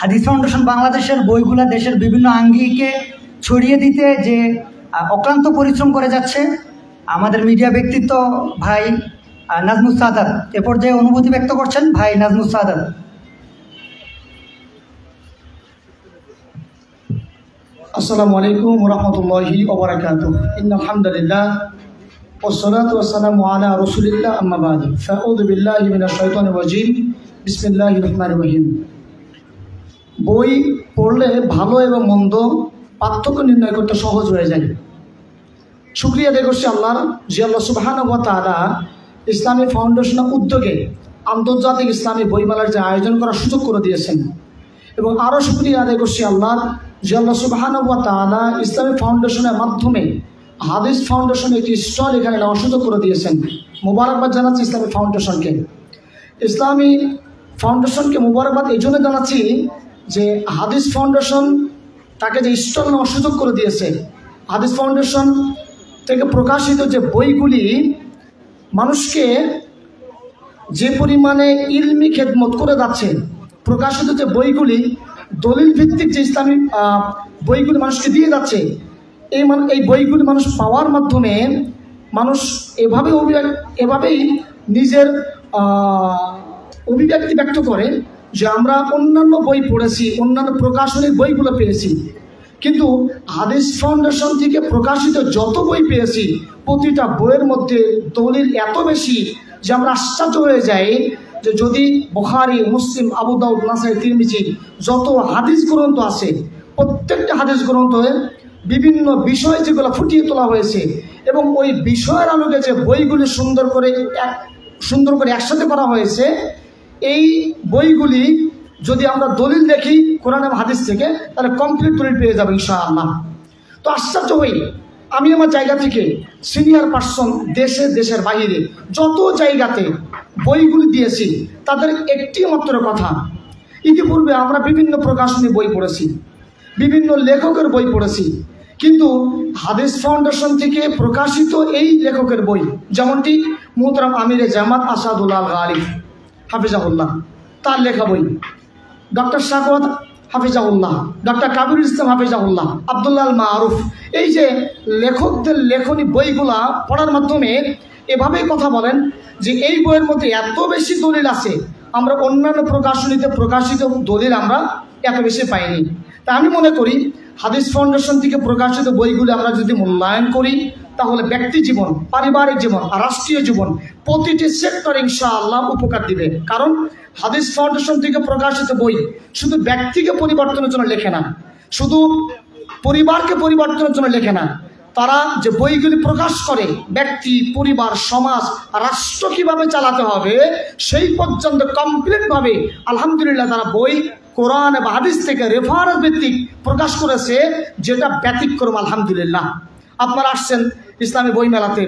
হাদিস ফাউন্ডেশন বাংলাদেশের বইগুলা দেশের বিভিন্ন আঙ্গিকে ছড়িয়ে দিতে যে অক্লান্ত পরিশ্রম করে যাচ্ছে, আমাদের মিডিয়া ব্যক্তিত্ব ভাই নাজমুস সাদাত এ পর্যায়ে অনুভূতি ব্যক্ত করছেন। ভাই নাজমুস সাদাত। আসসালামু আলাইকুম ওয়া রাহমাতুল্লাহি ওয়া বারাকাতুহু। ইন্নাল হামদুলিল্লাহ ওয়াসসালাতু ওয়াসসালামু আলা রাসূলিল্লাহ আম্মা বা'দ। ফাআউযু বিল্লাহি মিনাশ শাইতানির রাজীম। বিসমিল্লাহির রহমানির রহিম। বই পড়লে ভালো এবং মন্দ পার্থক্য নির্ণয় করতে সহজ হয়ে যায়। শুকরিয়া আদায় করছি আল্লাহর, যে আল্লাহ সুবহানাহু ওয়া তাআলা ইসলামী ফাউন্ডেশনের উদ্যোগে আন্তর্জাতিক ইসলামী বইমেলার যে আয়োজন করার সুযোগ করে দিয়েছেন। এবং আরও শুকরিয়া আদায় করছি আল্লাহর, যে আল্লাহ সুবহানাহু ওয়া তাআলা ইসলামী ফাউন্ডেশনের মাধ্যমে হাদিস ফাউন্ডেশনের একটি স্টল এখানে নেওয়ার সুযোগ করে দিয়েছেন। মোবারকবাদ জানাচ্ছি ইসলামী ফাউন্ডেশনকে। ইসলামী ফাউন্ডেশনকে মোবারকবাদ এই জন্য জানাচ্ছি যে হাদিস ফাউন্ডেশন তাকে যে স্টল নেওয়ার সুযোগ করে দিয়েছে। হাদিস ফাউন্ডেশন থেকে প্রকাশিত যে বইগুলি মানুষকে যে পরিমাণে ইলমি খেদমত করে যাচ্ছে, প্রকাশিত যে বইগুলি দলিল ভিত্তিক যে ইসলামী বইগুলি মানুষকে দিয়ে যাচ্ছে, এই বইগুলি মানুষ পাওয়ার মাধ্যমে মানুষ এভাবেই নিজের অভিব্যক্তি ব্যক্ত করে যে আমরা অন্যান্য বই পড়েছি, অন্যান্য প্রকাশনীর বইগুলো পেয়েছি, কিন্তু হাদিস ফাউন্ডেশন থেকে প্রকাশিত যত বই পেয়েছি প্রতিটা বইয়ের মধ্যে দলিল এত বেশি যে আমরা আশ্চর্য হয়ে যাই যে যদি বুখারী, মুসলিম, আবু দাউদ, নাসাই, তিরমিজি যত হাদিস গ্রন্থ আছে, প্রত্যেকটা হাদিস গ্রন্থে বিভিন্ন বিষয় যেগুলো ফুটিয়ে তোলা হয়েছে এবং ওই বিষয়ের আলোকে যে বইগুলি সুন্দর করে একসাথে করা হয়েছে, এই বইগুলি যদি আমরা দলিল দেখি কোরআন এবং হাদিস থেকে, তাহলে কমপ্লিট দলিল পেয়ে যাবে ইনশাআল্লাহ। তো আশ্চর্য হই আমি আমার জায়গা থেকে সিনিয়র পার্সন দেশের বাইরে যত জায়গাতে বইগুলি দিয়েছি, তাদের একটি মাত্র কথা, ইতিপূর্বে আমরা বিভিন্ন প্রকাশনী বই পড়েছি, বিভিন্ন লেখকের বই পড়েছি, কিন্তু হাদিস ফাউন্ডেশন থেকে প্রকাশিত এই লেখকের বই, যেমনটি মুহতারাম আমিরে জামাত আসাদুল্লাহ গালিব হাফিজাহুল্লাহ তার লেখা বই, ডক্টর শাকওয়াত হাফিজাহুল্লাহ, ডক্টর কাবিরুল ইসলাম হাফিজাহুল্লাহ, আব্দুল্লাহ আল মারুফ, এই যে লেখকদের লেখনী বইগুলা পড়ার মাধ্যমে এভাবেই কথা বলেন যে এই বইয়ের মধ্যে এত বেশি দলিল আছে, আমরা অন্যান্য প্রকাশনীতে প্রকাশিত দলিল আমরা এত বেশি পাইনি। তা আমি মনে করি হাদিস ফাউন্ডেশন থেকে প্রকাশিত বইগুলি আমরা যদি মূল্যায়ন করি, তাহলে ব্যক্তি জীবন, পারিবারিক জীবন আর রাষ্ট্রীয় জীবন প্রতিটি সেক্টর ইনশাআল্লাহ উপকার দিবে। কারণ হাদিস ফাউন্ডেশন থেকে প্রকাশিত বই শুধু ব্যক্তিকে পরিবর্তনের জন্য লেখে না, শুধু পরিবারকে পরিবর্তনের জন্য লেখে না, তারা যে বইগুলি প্রকাশ করে ব্যক্তি, পরিবার, সমাজ, রাষ্ট্র কীভাবে চালাতে হবে সেই পর্যন্ত কমপ্লিটভাবে আলহামদুলিল্লাহ তারা বই কোরআন এবং হাদিস থেকে রেফারেন্স ভিত্তিক প্রকাশ করেছে, যেটা ব্যতিক্রম আলহামদুলিল্লাহ। আপনারা আসছেন ইসলামী বই মেলাতে,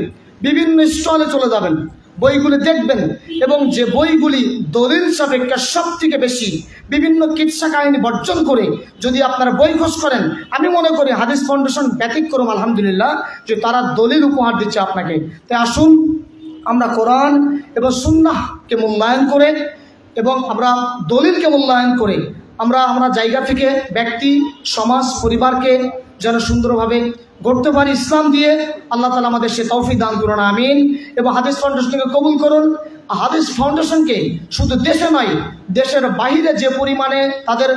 বিভিন্ন স্টলে চলে যাবেন, বইগুলি দেখবেন এবং যে বইগুলি দলিল সাপেক্ষে সব থেকে বেশি বিভিন্ন কিচ্ছা কাহিনী বর্জন করে যদি আপনারা বই খোঁজ করেন, আমি মনে করি হাদিস ফাউন্ডেশন ব্যতিক্রম আলহামদুলিল্লাহ যে তারা দলিল উপহার দিচ্ছে আপনাকে। তাই আসুন আমরা কোরআন এবং সুন্নাহকে মূল্যায়ন করে এবং আমরা দলিলকে মূল্যায়ন করে আমরা জায়গা থেকে ব্যক্তি, সমাজ, পরিবারকে যেন সুন্দরভাবে গড়তে পারি ইসলাম দিয়ে। আল্লাহ তাআলা আমাদের সে তৌফিক দান করুন, আমিন। এবং হাদিস ফাউন্ডেশনকে কবুল করুন। হাদিস ফাউন্ডেশনকে শুধু দেশে নয়, দেশের বাইরে যে পরিমাণে তাদের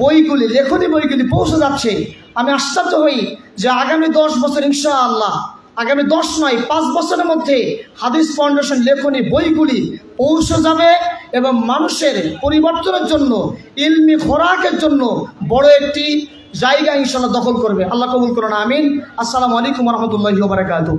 বইগুলি, লেখনী বইগুলি পৌঁছে যাচ্ছে, আমি আশ্চর্য হই যে আগামী 10 বছর ইনশাআল্লাহ, আগামী 10 নয় 5 বছরের মধ্যে হাদিস ফাউন্ডেশন লেখনী বইগুলি পৌঁছে যাবে এবং মানুষের পরিবর্তনের জন্য, ইলমি খোরাকের জন্য বড় একটি জায়গা ইনশাআল্লাহ দখল করবে। আল্লাহ কবুল করুন, আমিন। আসসালামু আলাইকুম ওয়া রাহমাতুল্লাহি ওয়া বারাকাতুহু।